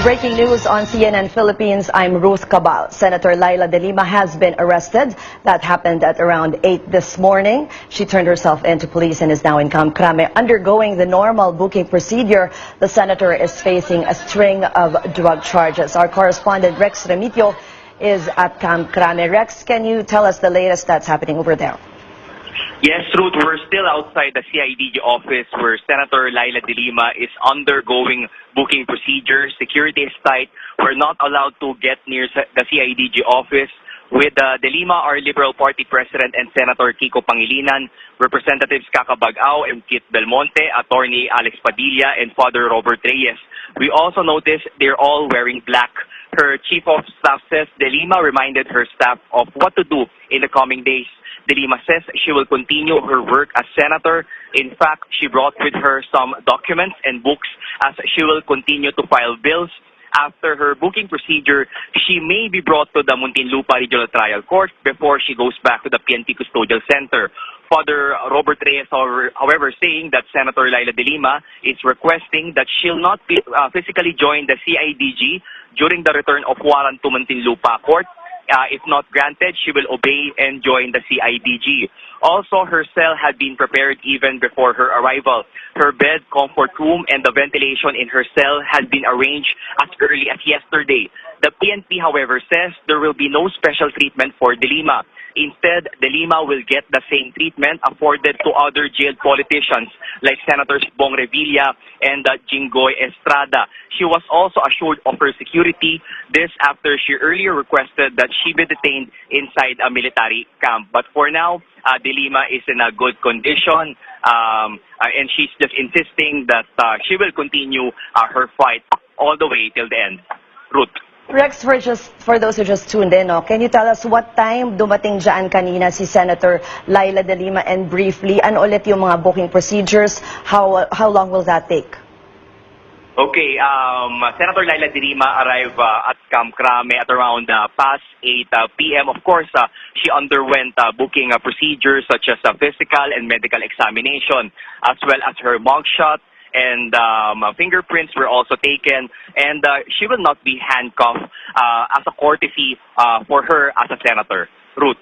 Breaking news on CNN Philippines. I'm Ruth Cabal. Senator Laila De Lima has been arrested. That happened at around 8 this morning. She turned herself in to police and is now in Camp Crame undergoing the normal booking procedure. The senator is facing a string of drug charges. Our correspondent Rex Remitio is at Camp Crame. Rex, can you tell us the latest that's happening over there? Yes, Ruth, we're still outside the CIDG office where Senator Laila De Lima is undergoing booking procedures. Security is tight. We're not allowed to get near the CIDG office. With De Lima, our Liberal Party President and Senator Kiko Pangilinan, Representatives Kaka Bagao and Kit Belmonte, Attorney Alex Padilla, and Father Robert Reyes. We also noticed they're all wearing black. Her Chief of Staff says De Lima reminded her staff of what to do in the coming days. De Lima says she will continue her work as senator. In fact, she brought with her some documents and books as she will continue to file bills. After her booking procedure, she may be brought to the Muntinlupa Regional Trial Court before she goes back to the PNP Custodial Center. Father Robert Reyes, however, saying that Senator Laila De Lima is requesting that she'll not be, physically join the CIDG during the return of warrant to Muntinlupa Court. If not granted, she will obey and join the CIDG. Also, her cell had been prepared even before her arrival. Her bed, comfort room, and the ventilation in her cell had been arranged as early as yesterday. The PNP, however, says there will be no special treatment for De Lima. Instead, De Lima will get the same treatment afforded to other jailed politicians like Senators Bong Revilla and Jinggoy Estrada. She was also assured of her security, this after she earlier requested that she be detained inside a military camp. But for now, De Lima is in a good condition, and she's just insisting that she will continue her fight all the way till the end. Ruth. Rex, for those who just tuned in, can you tell us what time dumating dyan kanina si Senator Laila De Lima, and briefly, ano ulit yung mga booking procedures? How long will that take? Okay, Senator Laila De Lima arrived at Camp Crame at around past 8 p.m. Of course, she underwent booking procedures such as physical and medical examination, as well as her mugshot, and fingerprints were also taken, and she will not be handcuffed as a courtesy for her as a senator. Ruth.